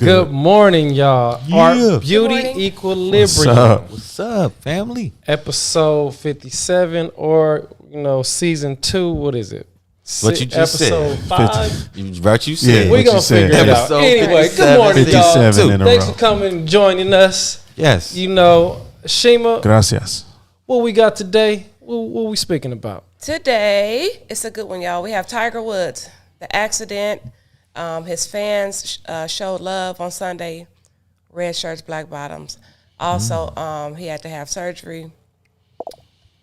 Good morning, y'all. Yeah. Art, Beauty, Equilibrium. What's up, family? Episode 57 or, season 2. What is it? What you just episode said. 5. You said. We What gonna you said. figure it out. Episode Anyway, 57 good morning, y'all. 57 in a Thanks row. for coming and joining us. Yes. Shima, Gracias. what we got today? What we speaking about? Today, it's a good one, y'all. We have Tiger Woods, the accident. His fans showed love on Sunday, red shirts, black bottoms. Also, he had to have surgery.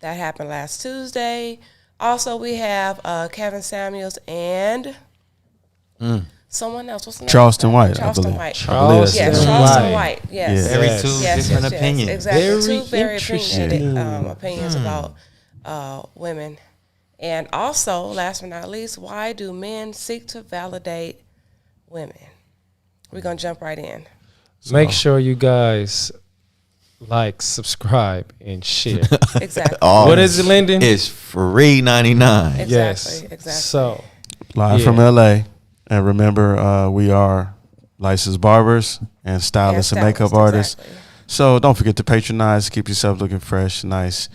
That happened last Tuesday. Also, we have Kevin Samuels and someone else. What's the name? Charleston White, Charleston I believe. White. Charleston Yes, Charleston White. Yes. Very Yes. two different opinions. Exactly. Very Two very interesting. opinionated opinions about women. And also, last but not least, why do men seek to validate women? We're going to jump right in. Make sure you guys like, subscribe, and share. Exactly. What is it, Lynden? It's free 99. Exactly. Yes. Exactly. So, Live from LA. And remember, we are licensed barbers and stylists and makeup artists. Exactly. So don't forget to patronize, keep yourself looking fresh, nice.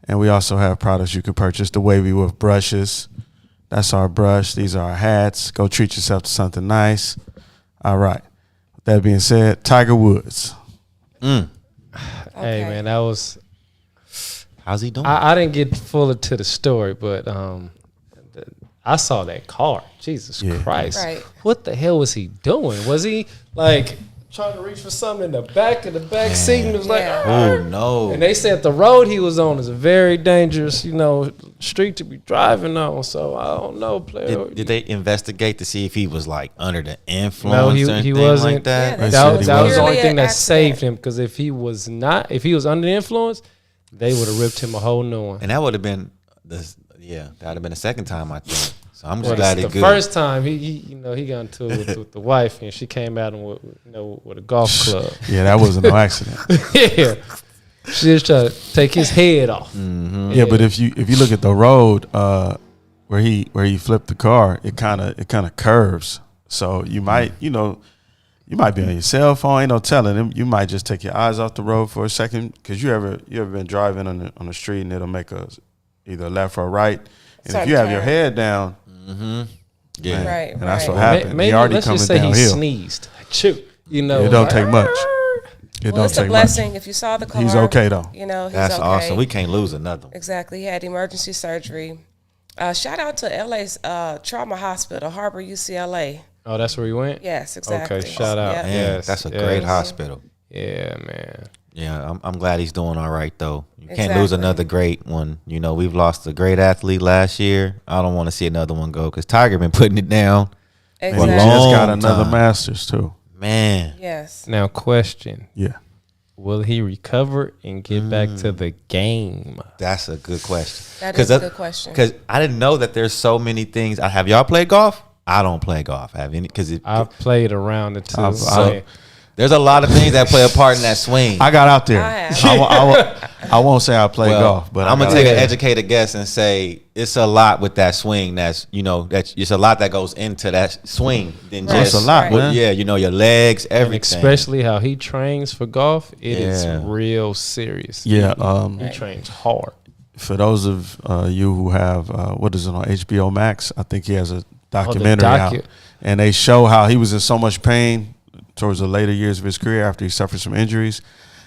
And we also have products you can purchase. The Wavy Wolf brushes. That's our brush. These are our hats. Go treat yourself to something nice. All right. With that being said, Tiger Woods. hey, Okay. man, that was... How's he doing? I didn't get fuller to the story, but I saw that car. Jesus Christ. Right. What the hell was he doing? Was he like trying to reach for something in the back of the back seat and it was like, Yeah. Oh, no. and they said the road he was on is a very dangerous, street to be driving on. So I don't know, player. Did they investigate to see if he was like under the influence No, or he anything wasn't. like that? Yeah, that was the purely only thing an that accident. saved him, because if he was under the influence, they would have ripped him a whole new one. And that would have been that would have been the second time, I think. So I'm just Well, glad the it good. first time he got into it with the wife, and she came at him with a golf club. Yeah, that wasn't no accident. Yeah, she just tried to take his head off. Yeah, but if you look at the road where he flipped the car, it kind of curves. So you might you might be on your cell phone. Ain't no telling him. You might just take your eyes off the road for a second, because you ever been driving on the street and it'll make either left or right, and if you have your head down, Yeah. man, Right, and that's right. what happened. Maybe he already let's coming just say he downhill. sneezed. Chew. It don't take much. It Well, don't it's a take blessing. much. If you saw the car, He's okay though. He's That's okay. awesome. We can't lose another one. Exactly. He had emergency surgery. Shout out to LA's trauma hospital, Harbor UCLA. Oh, that's where he went. Yes, exactly. Okay, shout out. Yep. Man, Yes, that's a yes. great hospital. Yeah, man. Yeah, I'm glad he's doing all right, though. You can't lose Exactly. another great one. We've lost a great athlete last year. I don't want to see another one go, because Tiger been putting it down. And Exactly. he just got long another time. Masters too. Man. Yes. Now, question: Yeah. will he recover and get back to the game? That's a good question. That is a good question. Because I didn't know that there's so many things. Have y'all played golf? I don't play golf. Have any? Because I've played around it too. I've- there's a lot of things that play a part in that swing. I got out there. I have. I won't say I play golf, but I'm I gonna got take out an there. educated guess and say it's a lot with that swing. That's it's a lot that goes into that swing than Right. just It's a lot, Right. man. Yeah, your legs, and everything. especially how he trains for golf, it is Yeah. real serious. Yeah. He trains hard. For those of you who have what is it on HBO Max, I think he has a documentary out, and they show how he was in so much pain towards the later years of his career after he suffered some injuries.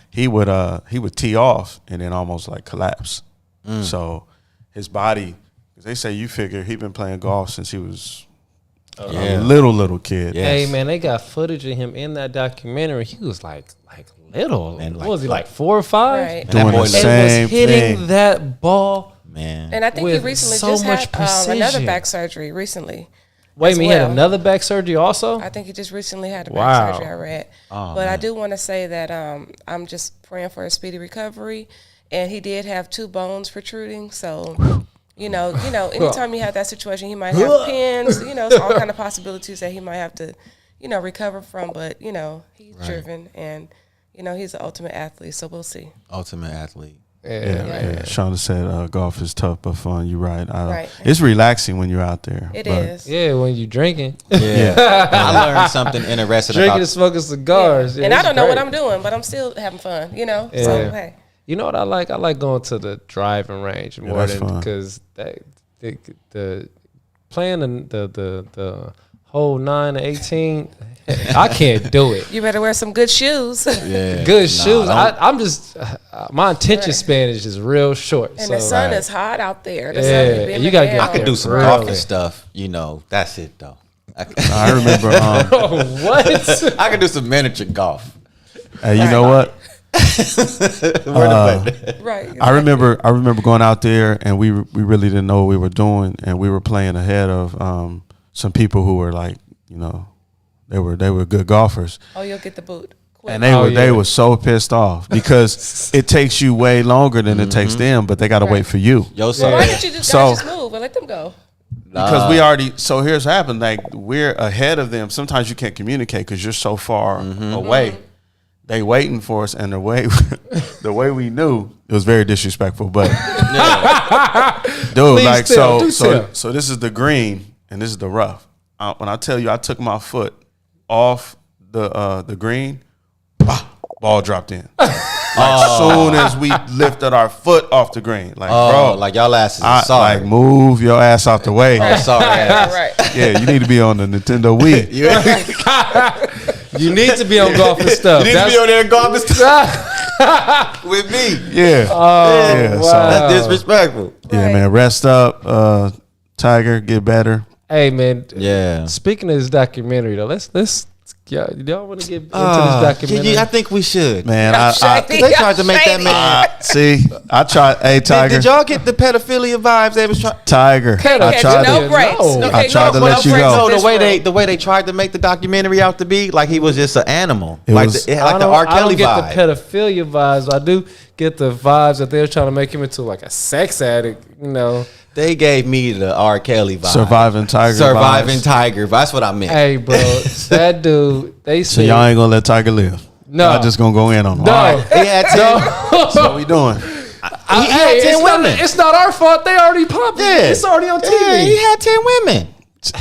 He would tee off and then almost like collapse. So his body, because they say you figure he'd been playing golf since he was a little kid. Yeah. Hey Yes. man, they got footage of him in that documentary. He was like little. And What was he, like 4 or 5? Right. And Doing that boy the looked- same was hitting thing. that ball. Man. And I think he With recently so just much had precision. another back surgery recently. Wait a as minute, he well. had another back surgery also? I think he just recently had a back Wow. surgery, I read. But I do want to say that I'm just praying for a speedy recovery. And he did have 2 bones protruding. So, anytime you have that situation, he might have pins. It's all kind of possibilities that he might have to, recover from. But, he's driven and, he's an ultimate athlete. So we'll see. Ultimate athlete. Yeah. Shauna said golf is tough but fun. You're right. Right. It's relaxing when you're out there. It is. Yeah, when you drinking. Yeah. I learned something interesting Drinking about and smoking cigars. And I don't know what I'm doing, but I'm still having fun, you know? Yeah. So, hey. You know what I like? I like going to the driving range more than because the playing the whole 9 to 18. I can't do it. You better wear some good shoes. Yeah. Good shoes. I'm just my attention span is just real short. And so. the sun is hot out there. The sun Yeah, is beaming you gotta get down. I can do some Really? golfing stuff. You know, that's it though. I remember. What? I can do some miniature golf. Hey, you know what? Right. I remember going out there, and we really didn't know what we were doing, and we were playing ahead of some people who were like, you know, they were good golfers. Oh, you'll get the boot. Quick. And they were so pissed off because it takes you way longer than it takes them, but they got to wait for you. Yo, So why didn't you guys just move and let them go? Because we already, so here's what happened. Like, we're ahead of them. Sometimes you can't communicate because you're so far away. They waiting for us, and the way we knew, it was very disrespectful. But dude, like, so this is the green and this is the rough. When I tell you, I took my foot off the green, ball dropped in. Like, soon as we lifted our foot off the green, like, bro, like y'all asses are sorry. Like, move your ass out the way. Oh, sorry. Right. Yeah, you need to be on the Nintendo Wii. You need to be on golf and stuff. You need to be on there golfing stuff with me. Yeah. Wow. So That's disrespectful. yeah, man, rest up, Tiger, get better. Hey man. Yeah. Speaking of this documentary though, let's y'all want to get into this documentary? I think we should. Man, They tried to make that man. see, I tried. Hey, Tiger. Did y'all get the pedophilia vibes they was trying? Tiger. I tried no breaks. No. I tried to let you breaks go. in No, this the way they tried to make the documentary out to be like he was just an animal, like the R. I Kelly don't get vibe. the pedophilia vibes. I do get the vibes that they're trying to make him into like a sex addict. You know. They gave me the R. Kelly vibe. Surviving Tiger. Surviving vibes. Tiger. That's what I meant. Hey, bro, that dude. They So said y'all ain't gonna let Tiger live. No. Y'all just gonna go in on him. no. All right. He had 10. So what we doing? He had 10 women. It's not our fault. They already popped. Yeah. It's already on TV. Yeah, he had 10 women.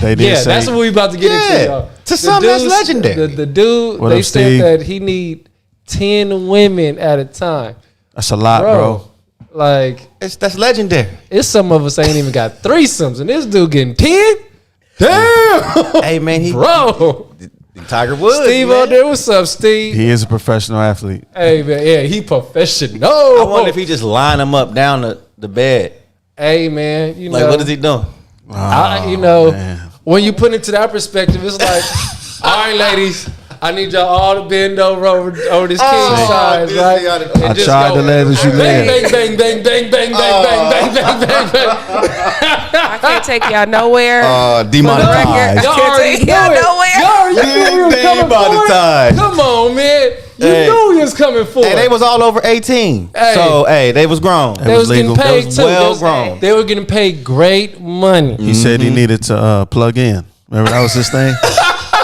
They did Yeah, say. that's what we about to get into. Y'all. To some, that's dudes- legendary. The dude, What they up, said Steve? that he need 10 women at a time. That's a lot, bro. Like, That's legendary. it's some of us ain't even got threesomes, and this dude getting 10? Damn! Hey man, he Bro. Tiger Woods. Steve man. out there, what's up, Steve? He is a professional athlete. Hey, man, yeah, he professional. I wonder if he just line them up down the bed. Hey, man, you Like, know. what is he doing? Man. When you put it into that perspective, it's like, all right, ladies, I need y'all all to bend over this king size, this right? nigga And I just tried go to let you bang, live. bang, bang, bang, bang, bang, bang, bang, bang, bang, bang. I can't take y'all nowhere. Demonetized. Y'all already knew Y'all it. nowhere. Y'all already knew we was coming for it. Demonetized. Come on, man. You Hey. knew we was coming for Hey, it. they was all over 18. Hey. So, hey, they was grown. They was getting legal. paid They was too. well grown. They were getting paid great money. He said he needed to plug in. Remember that was his thing?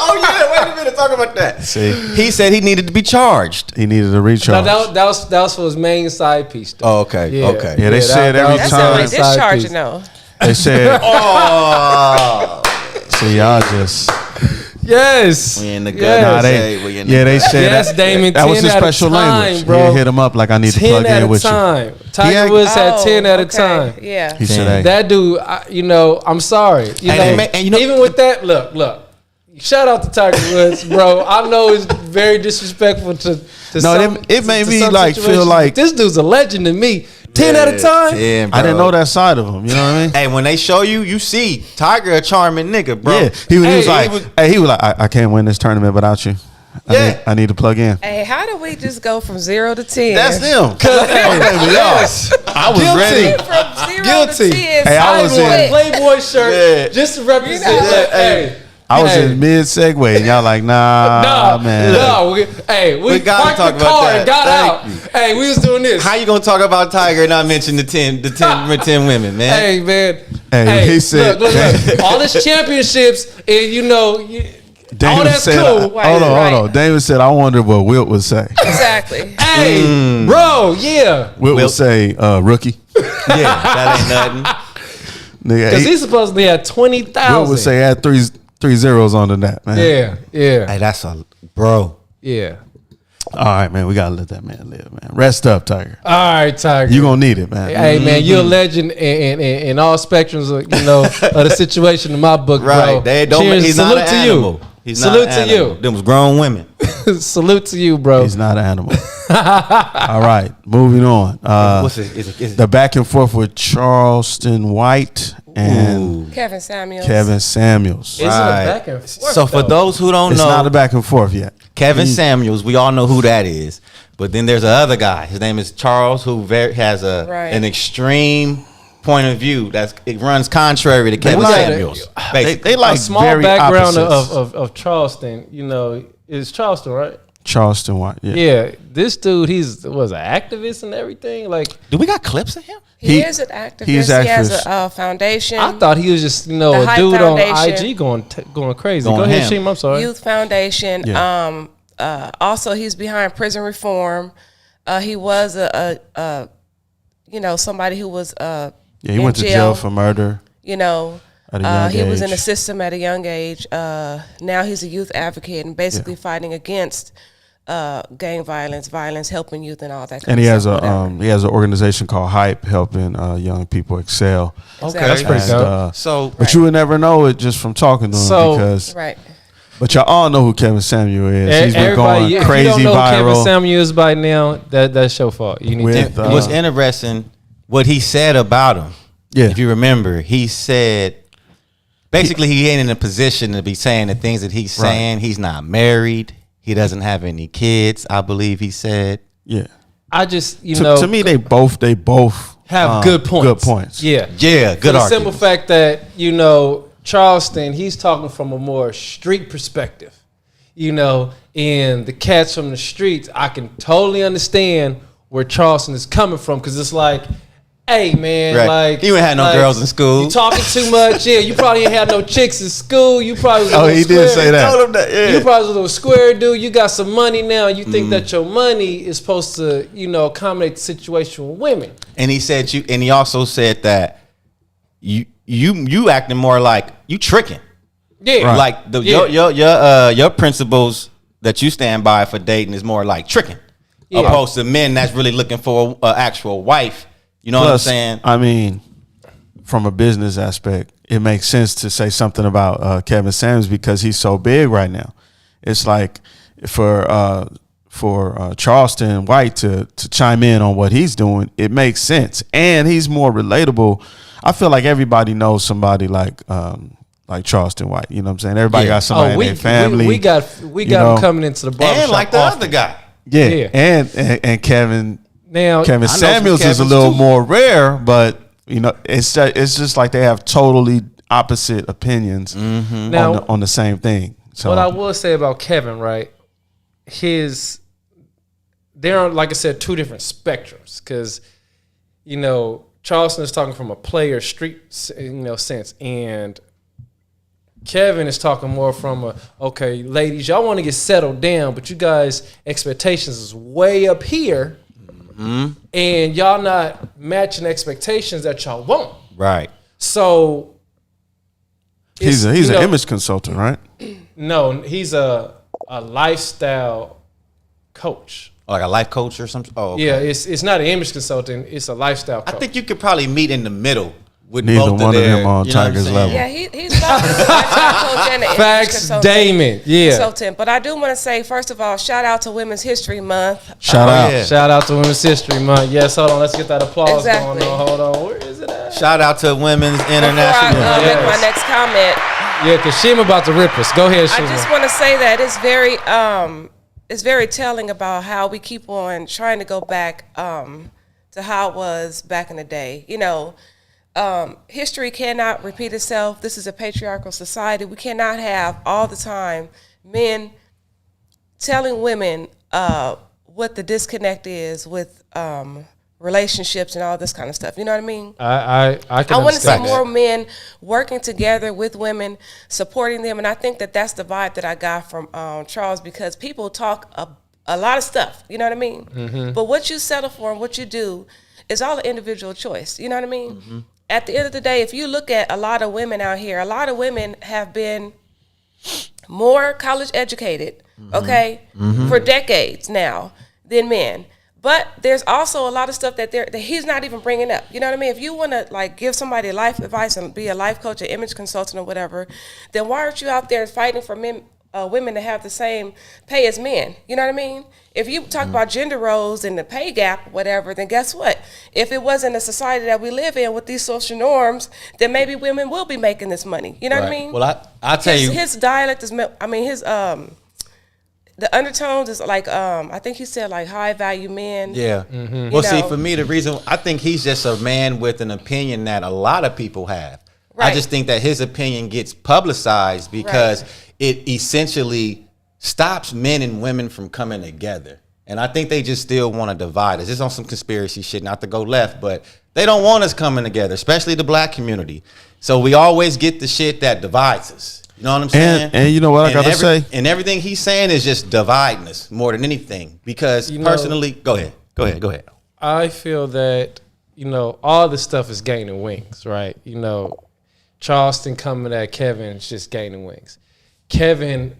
Oh, yeah, wait a minute. Talk about that. See, He said he needed to be charged. he needed a Now, recharge. that was for his main side piece. Though. Oh, okay. Yeah. Okay. Yeah, they said every That's time. already discharging though. They said, Oh. see, y'all just. Yes. We in the gut. Yes. Nah, they said Yes, Damon, that was 10 his at a special time, language. bro. He hit him up like I need to 10 plug at in a with you. time. Tiger had- Woods had 10 at a okay. time. Yeah. He said, hey, That dude, I'm sorry. And you know- Even with that, look. Shout out to Tiger Woods, bro. I know it's very disrespectful to No, some, it made to me, some like, feel situations, like- but this dude's a legend to me. 10 at a time. Yeah, I didn't know that side of him. You know what I mean? Hey, when they show you, you see Tiger a charming nigga, bro. Yeah, he was Hey, like, he he was like, I can't win this tournament without you. I need to plug in. Hey, how do we just go from 0 to 10? That's him. Yes. I was Guilty. ready. From 0 Guilty. to 10. Hey, I was wore a in- Playboy shirt Yeah. just to represent. You know, that. Hey. I was Hey. in mid segue, and y'all like, nah, man. No, we gotta parked talk the about car that. and got Thank out. you. Hey, we was doing this. How you gonna talk about Tiger and not mention the 10 women, man? Hey, man. Hey, he said- look. All his championships, and Damon that's said, cool. Hold on. Damon said, I wonder what Wilt would say. Exactly. Hey, bro, yeah. Wilt would say, rookie. Yeah, that ain't nothing. Because he supposedly had 20,000. Wilt would say, add three zeros onto that, man. Yeah. Hey, that's a bro. Yeah. All right, man. We gotta let that man live, man. Rest up, Tiger. All right, Tiger. You gonna need it, man. Hey, man, you're a legend in all spectrums of, of the situation in my book, Right. bro. They don't. Cheers. He's Salute not an to animal. you. He's Salute not an to animal. you. Them was grown women. Salute to you, bro. He's not an animal. All right, moving on. What's it? Is it The back and forth with Charleston White and Kevin Samuels. Isn't it Right. back and forth, So for though? those who don't it's know, not a back and forth yet. Kevin Samuels, we all know who that is. But then there's another guy. His name is Charles, who has an extreme point of view it runs contrary to Kevin Samuels. They like a small very background opposites. of Charleston, is Charleston, right? Charleston White. Yeah. Yeah, this dude, was an activist and everything. Like, Do we got clips of him? He is an activist. He's he has activist. a foundation. I thought he was just, a Hype dude Foundation. on IG going crazy. Going Go ahead, ham. Shima. I'm sorry. Youth Foundation. Yeah. Also, he's behind prison reform. He was somebody who was He went to jail for murder. At a young he was in age. the system at a young age. Now he's a youth advocate and basically fighting against gang violence, helping youth, and all that. And he has whatever. he has an organization called Hype, helping young people excel. Okay, that's pretty dope. But you would never know it just from talking to him because. Right. But y'all all know who Kevin Samuel is. He's been Everybody, going crazy if you don't know who Kevin viral. Samuel is by now, that's your fault. You need With, to. What's interesting, what he said about him. Yeah. If you remember, he said basically he ain't in a position to be saying the things that he's saying. He's not married. He doesn't have any kids, I believe he said. Yeah. I just, To me, they both have good points. Good points. Yeah. Yeah, good For the argument. simple fact that, Charleston, he's talking from a more street perspective. And the cats from the streets, I can totally understand where Charleston is coming from, because it's like, hey, man, Right. like... You ain't had no girls in school. You talking too much. Yeah, you probably ain't had no chicks in school. You probably was a Oh, little he did square. say that. Told him that, yeah. You probably was a little square dude. You got some money now. You think that your money is supposed to, accommodate the situation with women. And he also said that you acting more like you tricking. Yeah. Right. Like your principles that you stand by for dating is more like tricking, Yeah. opposed to men that's really looking for an actual wife. You know what I'm saying? I mean, from a business aspect, it makes sense to say something about Kevin Samuels because he's so big right now. It's like for Charleston White to chime in on what he's doing, it makes sense, and he's more relatable. I feel like everybody knows somebody like Charleston White. You know what I'm saying? Everybody got somebody in their family. We got him coming into the barbershop. And like the often. other guy. Yeah. And Kevin Now, Kevin some Samuels is a Kevins little too. more rare, but it's just like they have totally opposite opinions Now- on the same thing. So what I will say about Kevin, right? There are, like I said, two different spectrums, because Charleston is talking from a player street sense, and Kevin is talking more from okay, ladies, y'all want to get settled down, but you guys expectations is way up here, and y'all not matching expectations that y'all want. Right. So he's it's, an image consultant, right? No, he's a lifestyle coach. Like a life coach or something. Oh, okay. Yeah, it's not an image consultant. It's a lifestyle coach. I think you could probably meet in the middle with Neither both one of their, them on you know what I'm Tiger's saying? level. Yeah, he's both a lifestyle coach and an image Facts, consultant. Damon. Yeah. Consultant. But I do want to say, first of all, shout out to Women's History Month. Shout out. yeah. Shout out to Women's History Month. Yes, hold on. Let's get that applause Exactly. going on. Hold on. Where is it at? Shout out to Women's Before International. I make my Yes. next comment, Yeah, because Shima about to rip us. Go ahead, I Shima. just want to say that it's very telling about how we keep on trying to go back to how it was back in the day. History cannot repeat itself. This is a patriarchal society. We cannot have all the time men telling women what the disconnect is with relationships and all this kind of stuff. You know what I mean? I want to see more men working together with women, supporting them, and I think that's the vibe that I got from Charles, because people talk a lot of stuff. You know what I mean? Mm-hmm. But what you settle for and what you do is all an individual choice. You know what I mean? Mm-hmm. At the end of the day, if you look at a lot of women out here, a lot of women have been more college educated, okay, for decades now than men. But there's also a lot of stuff that he's not even bringing up. You know what I mean? If you want to like give somebody life advice and be a life coach, an image consultant, or whatever, then why aren't you out there fighting for women to have the same pay as men? You know what I mean? If you talk about gender roles and the pay gap, whatever, then guess what? If it wasn't a society that we live in with these social norms, then maybe women will be making this money. You know what I mean? Well, I'll tell you. His dialect is, his the undertones is like, I think he said like high value men. Yeah. Well, see, for me, the reason I think he's just a man with an opinion that a lot of people have. Right. I just think that his opinion gets publicized because it essentially stops men and women from coming together. And I think they just still want to divide us. It's on some conspiracy shit, not to go left, but they don't want us coming together, especially the black community. So we always get the shit that divides us. You know what I'm saying? And you know what I gotta say? And everything he's saying is just dividing us more than anything. Because personally, go ahead. I feel that, all this stuff is gaining wings, right? Charleston coming at Kevin is just gaining wings. Kevin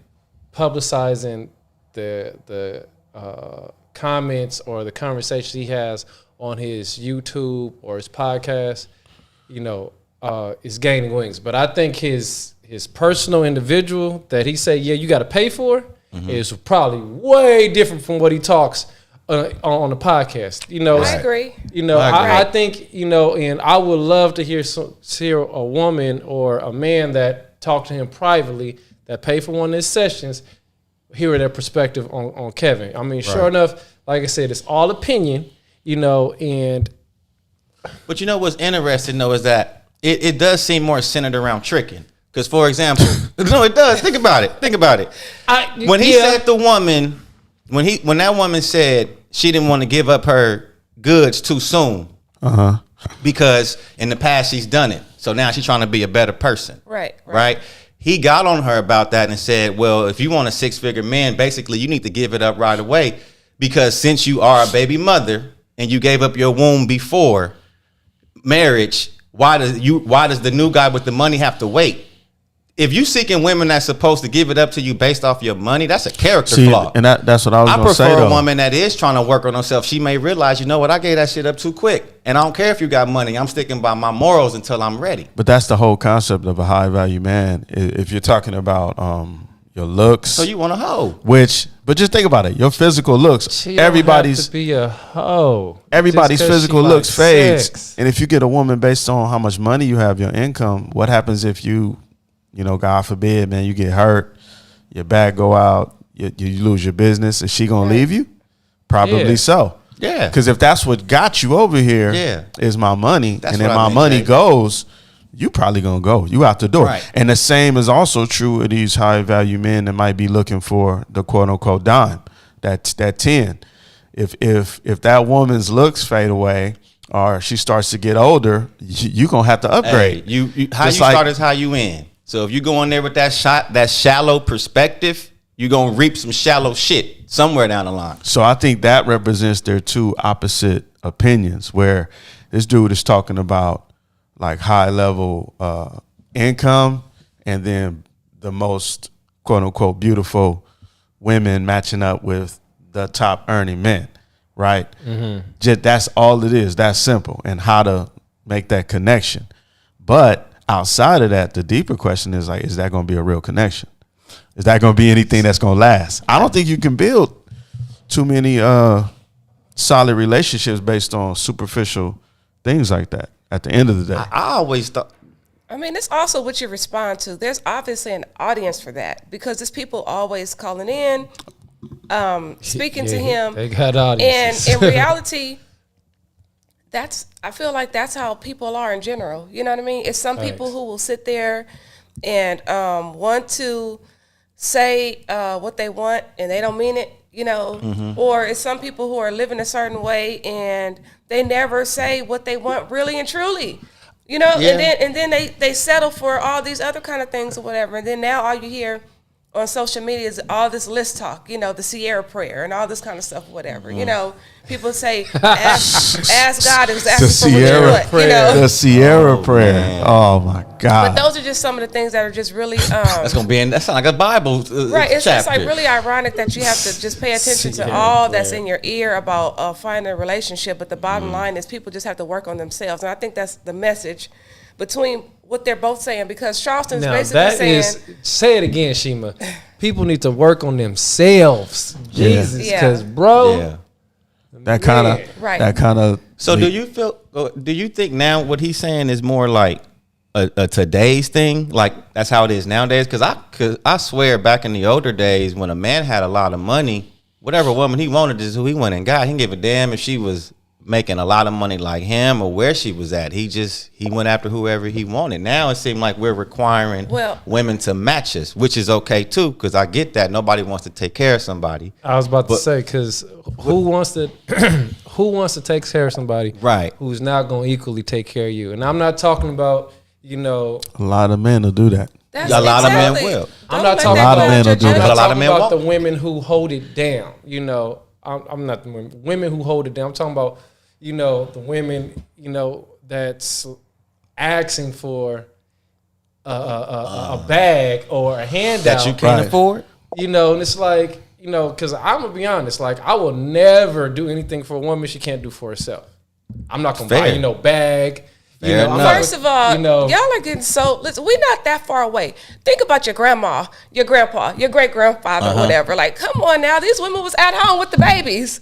publicizing the comments or the conversation he has on his YouTube or his podcast, is gaining wings. But I think his personal individual that he said, you got to pay for is probably way different from what he talks on the podcast. I agree. I think, and I would love to hear a woman or a man that talked to him privately that paid for one of his sessions, hear their perspective on Kevin. I mean, sure enough, like I said, it's all opinion, and. But what's interesting though is that it does seem more centered around tricking. Because, for example, no, it does. Think about it. When he said the woman, when that woman said she didn't want to give up her goods too soon, because in the past she's done it, so now she's trying to be a better person. Right. He got on her about that and said, well, if you want a 6-figure man, basically you need to give it up right away, because since you are a baby mother and you gave up your womb before marriage, why does the new guy with the money have to wait? If you seeking women that's supposed to give it up to you based off your money, that's a character flaw. And that's what I was going to say, I prefer a woman that is trying to work on herself. She may realize, I gave that shit up too quick. And I don't care if you got money. I'm sticking by my morals until I'm ready. But that's the whole concept of a high value man. If you're talking about your looks. So you want a hoe. But just think about it. Your physical looks. Everybody's have to be a hoe. Everybody's physical looks fades. And if you get a woman based on how much money you have, your income, what happens if you God forbid, man, you get hurt, your bag go out, you lose your business. Is she going to leave you? Probably so. Yeah. Because if that's what got you over here, is my money, and then my money goes, you probably going to go. You out the door. Right. And the same is also true of these high value men that might be looking for the quote unquote dime, that 10. If that woman's looks fade away, or she starts to get older, you going to have to upgrade. Hey, how you start is how you end. So if you go in there with that shallow perspective, you're going to reap some shallow shit somewhere down the line. So I think that represents their two opposite opinions, where this dude is talking about like high level income, and then the most quote unquote beautiful women matching up with the top earning men, right? Just, that's all it is. That's simple. And how to make that connection. But outside of that, the deeper question is like, is that going to be a real connection? Is that going to be anything that's going to last? I don't think you can build too many solid relationships based on superficial things like that at the end of the day. I always thought. I mean, it's also what you respond to. There's obviously an audience for that, because there's people always calling in, speaking to him. They got audiences. And in reality, I feel like that's how people are in general. You know what I mean? It's some people who will sit there and want to say what they want, and they don't mean it. you know, or it's some people who are living a certain way and they never say what they want really and truly, you know, and then they settle for all these other kind of things or whatever. And then now all you hear on social media is all this list talk, you know, the Sierra prayer and all this kind of stuff, whatever. You know, people say, ask God is asking for what you want, you know. The Sierra prayer. Man. Oh my God. But those are just some of the things that are just really that's gonna be that sounds like a Bible right. It's just like really ironic that you have to just pay attention to all that's in your ear about finding a relationship. But the bottom line is people just have to work on themselves. And I think that's the message between what they're both saying, because Charleston's basically saying, say it again, Shima. People need to work on themselves. Jesus, because bro, that kind of. So do you think now what he's saying is more like a today's thing? Like that's how it is nowadays? Because I swear back in the older days when a man had a lot of money, whatever woman he wanted is who he went and got. He didn't give a damn if she was making a lot of money like him or where she was at. He went after whoever he wanted. Now it seems like we're requiring women to match us, which is okay too, because I get that nobody wants to take care of somebody. I was about to say, because who wants to take care of somebody who's not going to equally take care of you? And I'm not talking about, you know, a lot of men will do that. A lot of men will. I'm not talking about the women who hold it down. You know, I'm not the women who hold it down. I'm talking about, you know, the women, you know, that's asking for a bag or a handout that you can't afford. You know, and it's like, you know, because I'm gonna be honest, like I will never do anything for a woman she can't do for herself. I'm not gonna buy you no bag. You know, first of all, you know, y'all are getting so. Listen, we're not that far away. Think about your grandma, your grandpa, your great grandfather, whatever. Like, come on now, these women was at home with the babies.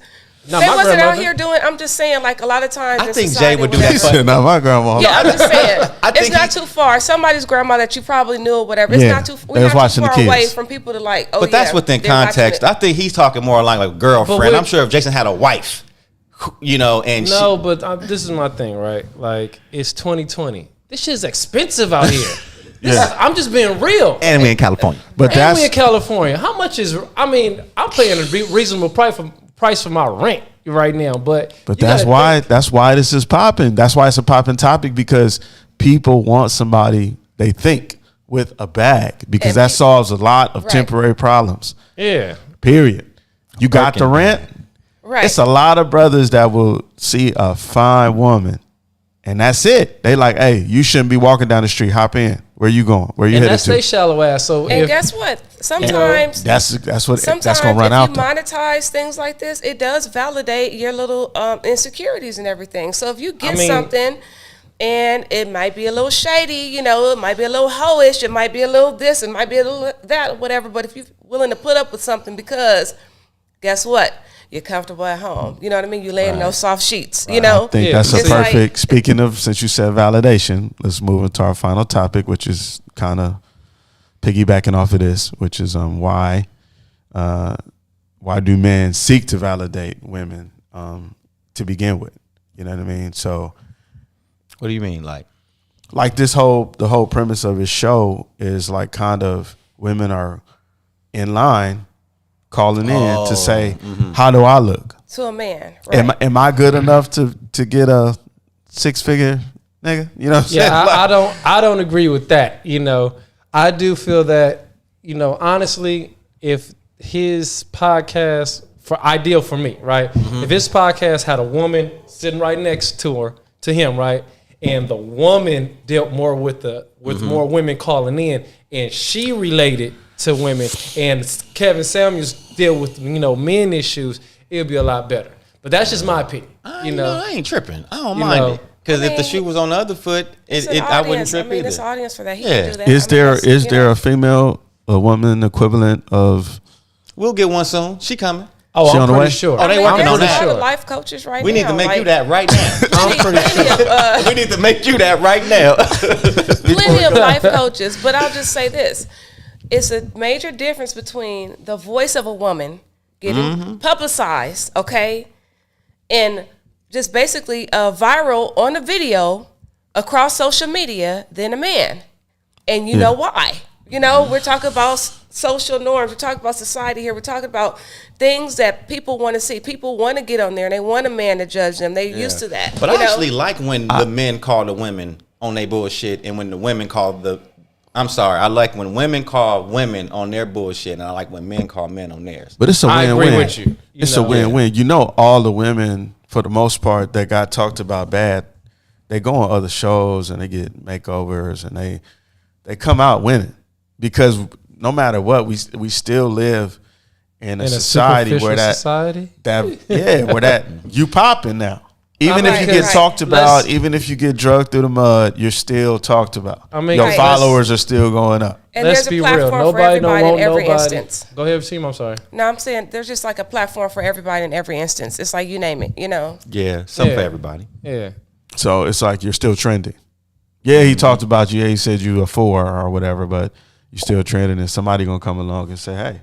No, they wasn't out here doing. I'm just saying, like a lot of times. I think Jay would do that. Not my grandma. Yeah, I'm just saying. It's not too far. Somebody's grandma that you probably knew or whatever. It's not too. We're not too far away from people to like. Oh, but that's within context. I think he's talking more like a girlfriend. I'm sure if Jason had a wife, you know, and but this is my thing, right? Like it's 2020. This shit's expensive out here. I'm just being real. And we in California. We in California. How much is? I mean, I'm paying a reasonable price for my rent right now, but that's why this is popping. That's why it's a popping topic, because people want somebody they think with a bag, because that solves a lot of temporary problems. Yeah. Period. You got the rent. Right. It's a lot of brothers that will see a fine woman, and that's it. They like, hey, you shouldn't be walking down the street. Hop in. Where you going? Where you headed to? And that's they shallow ass. So guess what? Sometimes that's gonna run out. If you monetize things like this, it does validate your little insecurities and everything. So if you get something, and it might be a little shady, you know, it might be a little hoish, it might be a little this, it might be a little that, whatever. But if you're willing to put up with something, because guess what? You're comfortable at home. You know what I mean? You lay in those soft sheets, you know? I think that's a perfect, speaking of, since you said validation, let's move into our final topic, which is kind of piggybacking off of this, which is why do men seek to validate women to begin with? You know what I mean? So what do you mean? Like the whole premise of his show is like kind of women are in line calling in to say, how do I look to a man? Right. Am I good enough to get a 6-figure nigga? You know what I'm saying? I don't agree with that. You know, I do feel that, you know, honestly, if his podcast ideal for me, right? If his podcast had a woman sitting right next to him, right? And the woman dealt more with more women calling in, and she related to women, and Kevin Samuels deal with, you know, men issues, it'll be a lot better. But that's just my opinion. You know, I ain't tripping. I don't mind it, because if the shoe was on the other foot, I wouldn't trip either. This audience for that. He can do that. Is there a woman equivalent of? We'll get one soon. She coming. Oh, I'm pretty sure. Oh, they working on that. Life coaches right now. We need to make you that right now. I'm pretty sure. We need to make you that right now. Plenty of life coaches, but I'll just say this. It's a major difference between the voice of a woman getting publicized, okay, and just basically viral on a video across social media than a man. And you know why. You know, we're talking about social norms. We're talking about society here. We're talking about things that people want to see. People want to get on there and they want a man to judge them. They're used to that. But I actually like when the men call the women on their bullshit and when the women call I like when women call women on their bullshit, and I like when men call men on theirs. But it's a win-win. I agree with you. It's a win-win. You know, all the women, for the most part, that got talked about bad, they go on other shows and they get makeovers and they come out winning. Because no matter what, we still live in a society where where you popping now. Even if you get talked about, even if you get drugged through the mud, you're still talked about. I mean, your followers are still going up. And there's a platform for everybody in every instance. Go ahead, Shima, I'm sorry. No, I'm saying there's just like a platform for everybody in every instance. It's like you name it, you know. Yeah, something for everybody. Yeah. So it's like you're still trending. Yeah, he talked about you. Yeah, he said you a 4 or whatever, but you're still trending, and somebody gonna come along and say, "Hey,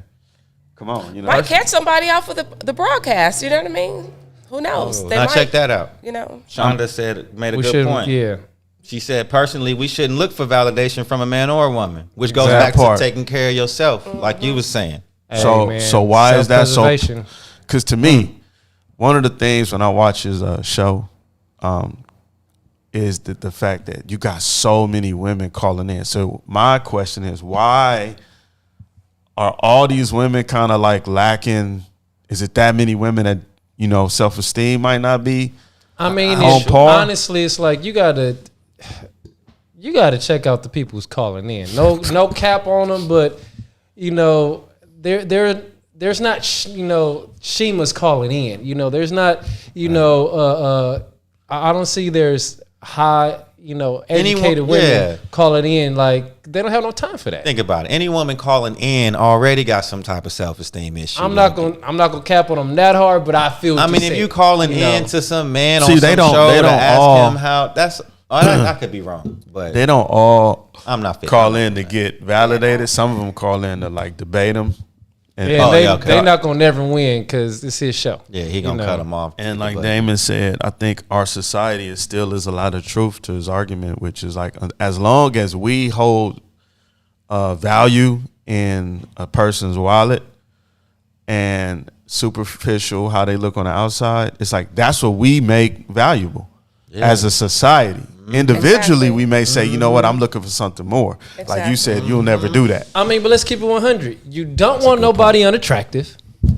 come on," you know. Might catch somebody out for the broadcast. You know what I mean? Who knows? Now check that out. You know, Shonda made a good point. Yeah. She said, personally, we shouldn't look for validation from a man or a woman, which goes back to taking care of yourself, like you was saying. Hey, so why is that so? Because to me, one of the things when I watch his show is the fact that you got so many women calling in. So my question is, why are all these women kind of like lacking? Is it that many women that, you know, self-esteem might not be? I mean, honestly, it's like you gotta check out the people who's calling in. No cap on them, but you know, there's not Shima's calling in. You know, there's not. You know, I don't see there's high, you know, educated women calling in. Like, they don't have no time for that. Think about it. Any woman calling in already got some type of self-esteem issue. I'm not gonna cap on them that hard, but I feel. I mean, if you calling in to some man on some show to ask him how, I could be wrong, but they don't all. I'm not call in to get validated. Some of them call in to like debate them. And they not gonna never win because it's his show. Yeah, he gonna cut them off. And like Damon said, I think our society is a lot of truth to his argument, which is like, as long as we hold value in a person's wallet and superficial how they look on the outside, it's like that's what we make valuable as a society. Individually, we may say, you know what, I'm looking for something more. Exactly. Like you said, you'll never do that. I mean, but let's keep it 100. You don't want nobody unattractive.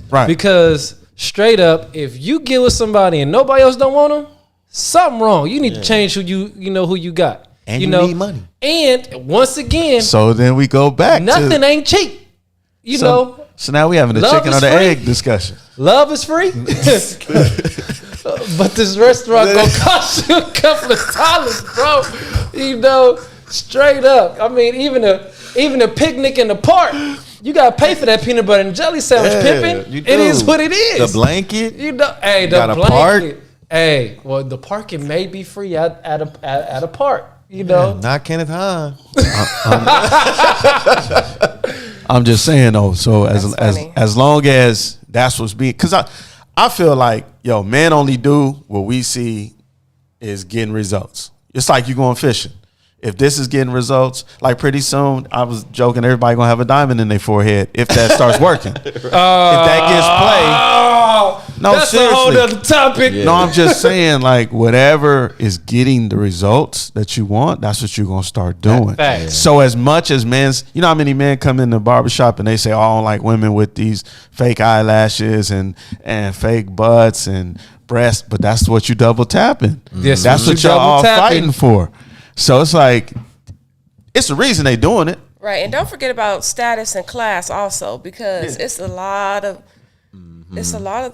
Right. Because straight up, if you get with somebody and nobody else don't want them, something wrong. You need to change who you got. And you need money. And once again, so then we go back nothing ain't cheap. You know. So now we having the chicken or the egg discussion. Love is free. But this restaurant gonna cost you a couple of dollars, bro. You know, straight up. I mean, even a picnic in the park, you gotta pay for that peanut butter and jelly sandwich, pimping. It is what it is. The blanket. You know, hey, the blanket. Park. Hey, well, the parking may be free at a park. You know, not Kenneth Hahn. I'm just saying though. So as long as that's what's being, because I feel like, men only do what we see is getting results. It's like you going fishing. If this is getting results, like pretty soon, I was joking, everybody gonna have a diamond in their forehead if that starts working. If that gets played. No, that's seriously. A whole other topic. Yeah. No, I'm just saying, like, whatever is getting the results that you want, that's what you're gonna start doing. So as much as men's, you know how many men come in the barbershop and they say, oh, I don't like women with these fake eyelashes and fake butts and breasts, but that's what you double tapping. Yes, that's what y'all all fighting for. So it's like, it's the reason they doing it. Right, and don't forget about status and class also, because it's a lot of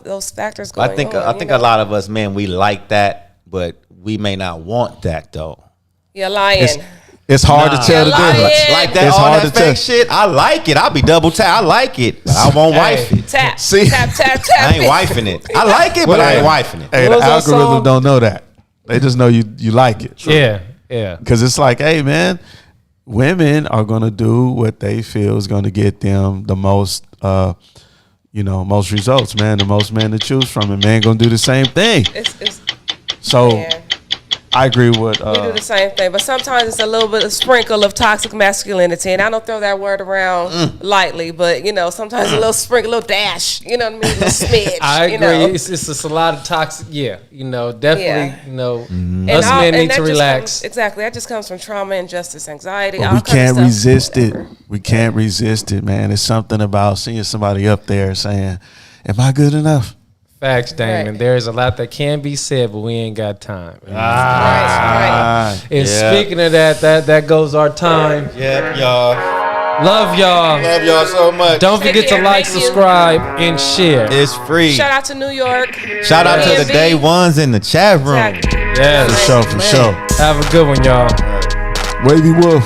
those factors going on. I think a lot of us men, we like that, but we may not want that though. You're lying. It's hard to tell the difference. Like that, it's all hard that fake shit. I like it. I'll be double tap. I like it, but I won't wife it. Tap, see? tap. I ain't wifing it. I like it, but I ain't wifing it. Hey, the algorithm don't know that. They just know you like it. True. Yeah. Because it's like, hey, man, women are going to do what they feel is going to get them the most, most results, man. The most men to choose from. And men going to do the same thing. I agree with. We do the same thing, but sometimes it's a little bit of sprinkle of toxic masculinity, and I don't throw that word around lightly, but sometimes a little sprinkle, a little dash. You know what I mean? A little smidge. I agree. It's just a lot of toxic. Yeah, definitely. Us men need to relax. Exactly. That just comes from trauma, injustice, anxiety. But we can't resist it. We can't resist it, man. It's something about seeing somebody up there saying, "Am I good enough?" Facts, Damon. Right. There's a lot that can be said, but we ain't got time. Right. And speaking of that goes our time. Yep, y'all. Love y'all. Love y'all so much. Don't forget to like, subscribe, and share. It's free. Shout out to New York. Shout out to the day ones in the chat room. Yeah, for sure. Have a good one, y'all. Wavy Wolf.